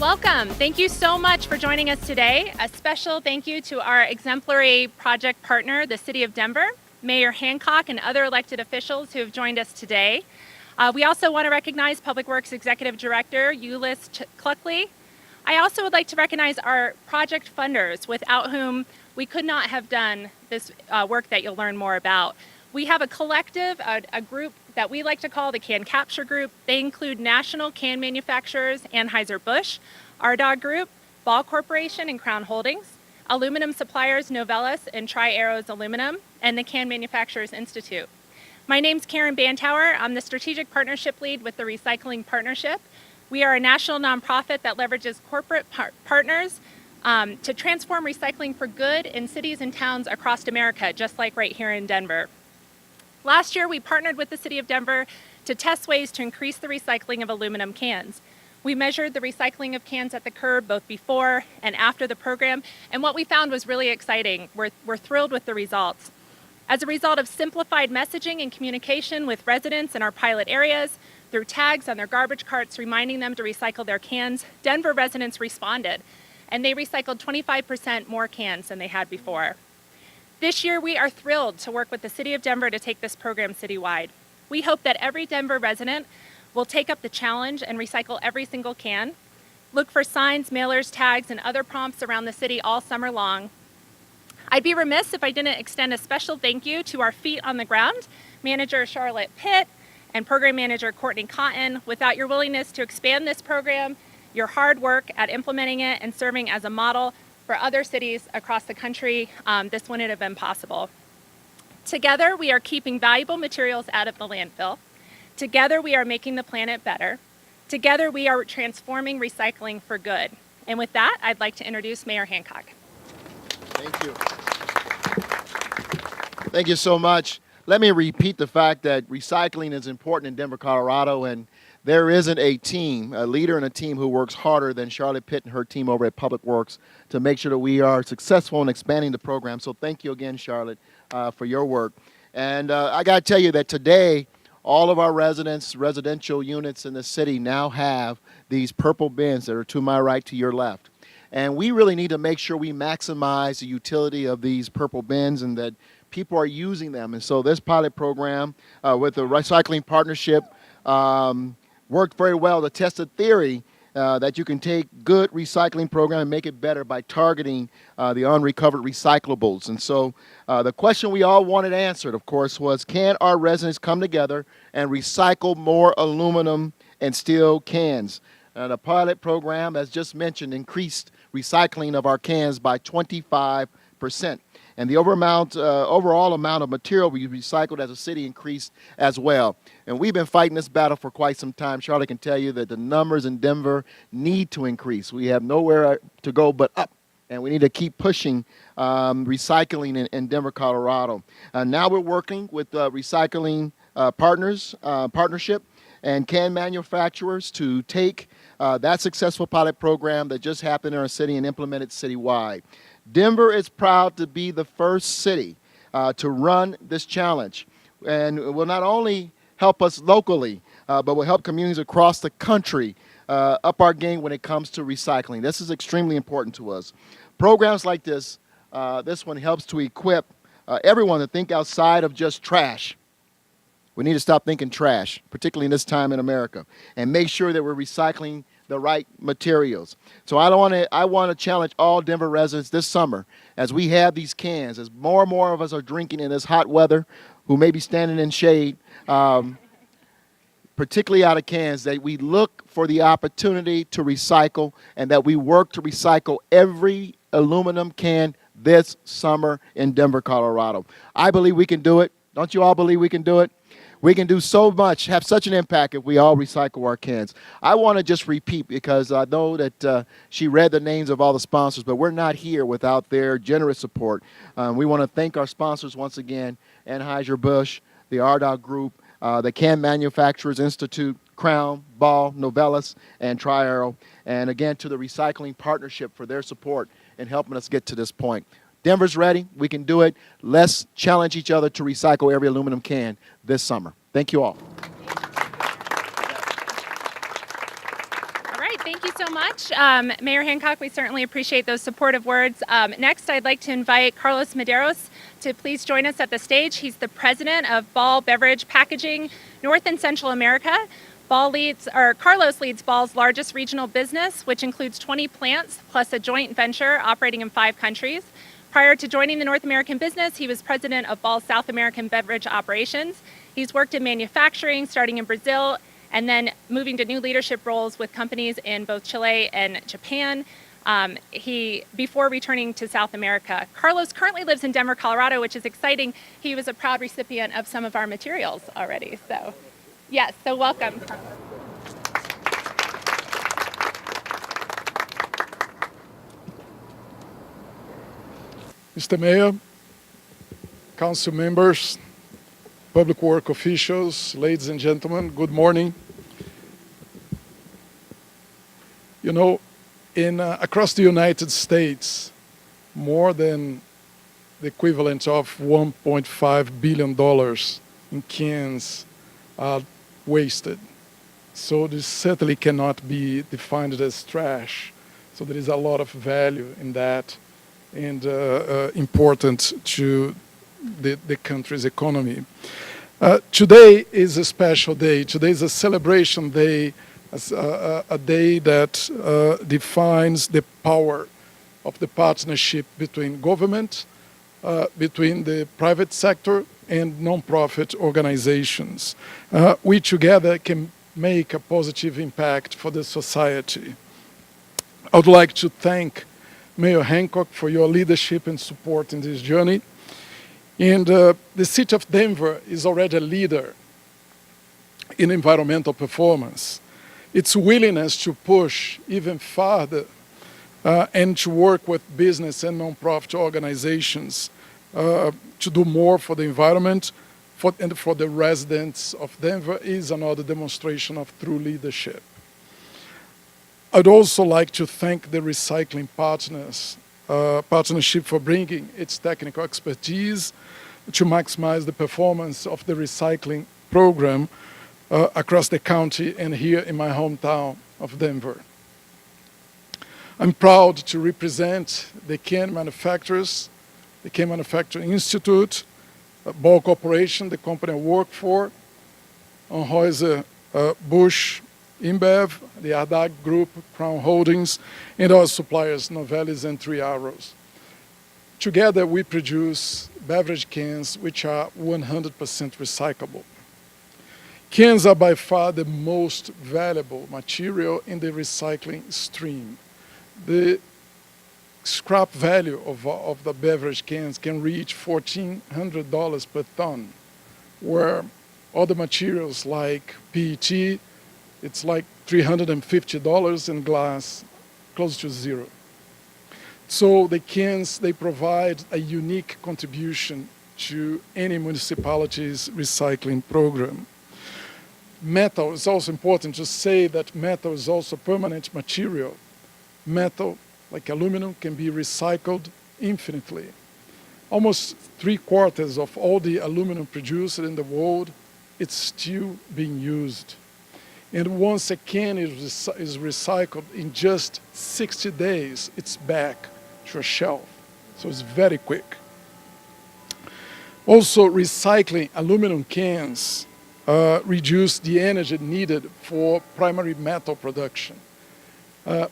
Welcome. Thank you so much for joining us today. A special thank you to our exemplary project partner, the City of Denver, Mayor Hancock, and other elected officials who have joined us today. We also want to recognize Public Works Executive Director, Ulyss Cluckley. I also would like to recognize our project funders, without whom we could not have done this work that you'll learn more about. We have a collective, a group that we like to call the Can Capture Group. They include national can manufacturers, Anheuser-Busch, Ardagh Group, Ball Corporation and Crown Holdings, aluminum suppliers Novelis and Tri-Arrows Aluminum, and the Can Manufacturers Institute. My name's Karen Bantower. I'm the Strategic Partnership Lead with the Recycling Partnership. We are a national nonprofit that leverages corporate partners to transform recycling for good in cities and towns across America, just like right here in Denver. Last year, we partnered with the City of Denver to test ways to increase the recycling of aluminum cans. We measured the recycling of cans at the curb both before and after the program, and what we found was really exciting. We're thrilled with the results. As a result of simplified messaging and communication with residents in our pilot areas, through tags on their garbage carts reminding them to recycle their cans, Denver residents responded, and they recycled 25% more cans than they had before. This year, we are thrilled to work with the City of Denver to take this program citywide. We hope that every Denver resident will take up the challenge and recycle every single can. Look for signs, mailers, tags, and other prompts around the city all summer long. I'd be remiss if I didn't extend a special thank you to our feet on the ground, Manager Charlotte Pitt and Program Manager Courtney Cotton. Without your willingness to expand this program, your hard work at implementing it and serving as a model for other cities across the country, this wouldn't have been possible. Together, we are keeping valuable materials out of the landfill. Together, we are making the planet better. Together, we are transforming recycling for good. And with that, I'd like to introduce Mayor Hancock. Thank you. Thank you so much. Let me repeat the fact that recycling is important in Denver, Colorado, and there isn't a team, a leader and a team who works harder than Charlotte Pitt and her team over at Public Works to make sure that we are successful in expanding the program. So thank you again, Charlotte, for your work. And I got to tell you that today, all of our residential units in the city now have these purple bins that are to my right, to your left. And we really need to make sure we maximize the utility of these purple bins and that people are using them. And so this pilot program with the Recycling Partnership worked very well to test a theory that you can take good recycling program and make it better by targeting the unrecovered recyclables. And so the question we all wanted answered, of course, was can our residents come together and recycle more aluminum and steel cans? The pilot program, as just mentioned, increased recycling of our cans by 25%. And the overall amount of material we recycled as a city increased as well. And we've been fighting this battle for quite some time. Charlotte can tell you that the numbers in Denver need to increase. We have nowhere to go but up. And we need to keep pushing recycling in Denver, Colorado. Now we're working with recycling partnership and can manufacturers to take that successful pilot program that just happened in our city and implement it citywide. Denver is proud to be the first city to run this challenge, and it will not only help us locally, but will help communities across the country up our game when it comes to recycling. This is extremely important to us. Programs like this one helps to equip everyone to think outside of just trash. We need to stop thinking trash, particularly in this time in America, and make sure that we're recycling the right materials. So I want to challenge all Denver residents this summer as we have these cans, as more and more of us are drinking in this hot weather, who may be standing in shade, particularly out of cans, that we look for the opportunity to recycle and that we work to recycle every aluminum can this summer in Denver, Colorado. I believe we can do it. Don't you all believe we can do it? We can do so much, have such an impact if we all recycle our cans. I want to just repeat because I know that she read the names of all the sponsors, but we're not here without their generous support. We want to thank our sponsors once again, Anheuser-Busch, the Ardagh Group, the Can Manufacturers Institute, Crown, Ball, Novelis, and Tri-Arrow, and again to the Recycling Partnership for their support in helping us get to this point. Denver's ready. We can do it. Let's challenge each other to recycle every aluminum can this summer. Thank you all. All right, thank you so much. much, Mayor Hancock. We certainly appreciate those supportive words. Next, I'd like to invite Carlos Medeiros to please join us at the stage. He's the president of Ball Beverage Packaging, North and Central America. Carlos leads Ball's largest regional business, which includes 20 plants plus a joint venture operating in 5 countries. Prior to joining the North American business, he was president of Ball's South American beverage operations. He's worked in manufacturing, starting in Brazil, and then moving to new leadership roles with companies in both Chile and Japan. Before returning to South America. Carlos currently lives in Denver, Colorado, which is exciting. He was a proud recipient of some of our materials already. So, yes, so welcome. Mr. Mayor, council members, public work officials, ladies and gentlemen, good morning. You know, across the United States, more than the equivalent of $1.5 billion in cans are wasted. So this certainly cannot be defined as trash. So there is a lot of value in that and important to the country's economy. Today is a special day. Today is a celebration day, a day that defines the power of the partnership between government, between the private sector and non-profit organizations. We together can make a positive impact for the society. I would like to thank Mayor Hancock for your leadership and support in this journey. And the city of Denver is already a leader in environmental performance. Its willingness to push even farther and to work with business and nonprofit organizations to do more for the environment and for the residents of Denver is another demonstration of true leadership. I'd also like to thank the Recycling Partnership for bringing its technical expertise to maximize the performance of the recycling program across the county and here in my hometown of Denver. I'm proud to represent the can manufacturers, the Can Manufacturing Institute, Ball Corporation, the company I work for, Anheuser-Busch InBev, the Ardagh Group, Crown Holdings, and our suppliers, Novelis and Three Arrows. Together, we produce beverage cans which are 100% recyclable. Cans are by far the most valuable material in the recycling stream. The scrap value of the beverage cans can reach $1,400 per ton, where other materials like PET, it's like $350, and glass, close to zero. So the cans, they provide a unique contribution to any municipality's recycling program. Metal, it's also important to say that metal is also permanent material. Metal, like aluminum, can be recycled infinitely. Almost 3/4 of all the aluminum produced in the world, it's still being used. And once a can is recycled, in just 60 days, it's back to a shelf. So it's very quick. Also, recycling aluminum cans reduce the energy needed for primary metal production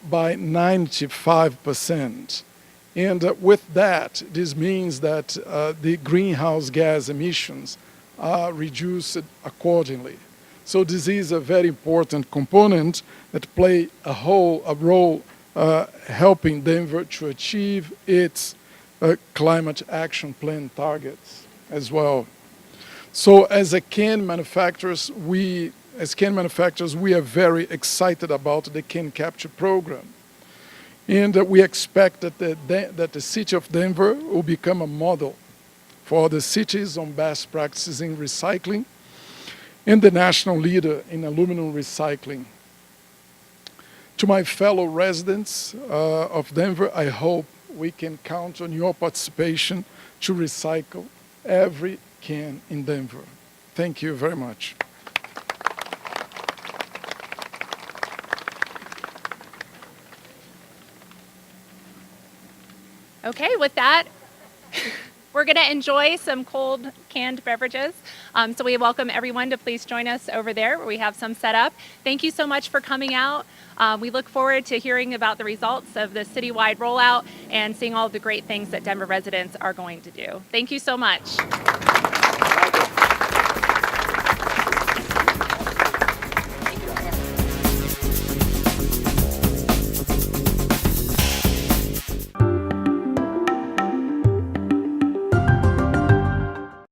by 95%. And with that, this means that the greenhouse gas emissions are reduced accordingly. So this is a very important component that play a role helping Denver to achieve its climate action plan targets as well. So as can manufacturers, we are very excited about the Can Capture program. And we expect that the city of Denver will become a model for other cities on best practices in recycling and the national leader in aluminum recycling. To my fellow residents of Denver, I hope we can count on your participation to recycle every can in Denver. Thank you very much. Okay, with that, we're going to enjoy some cold canned beverages. So we welcome everyone to please join us over there where we have some set up. Thank you so much for coming out. We look forward to hearing about the results of the citywide rollout and seeing all the great things that Denver residents are going to do. Thank you so much.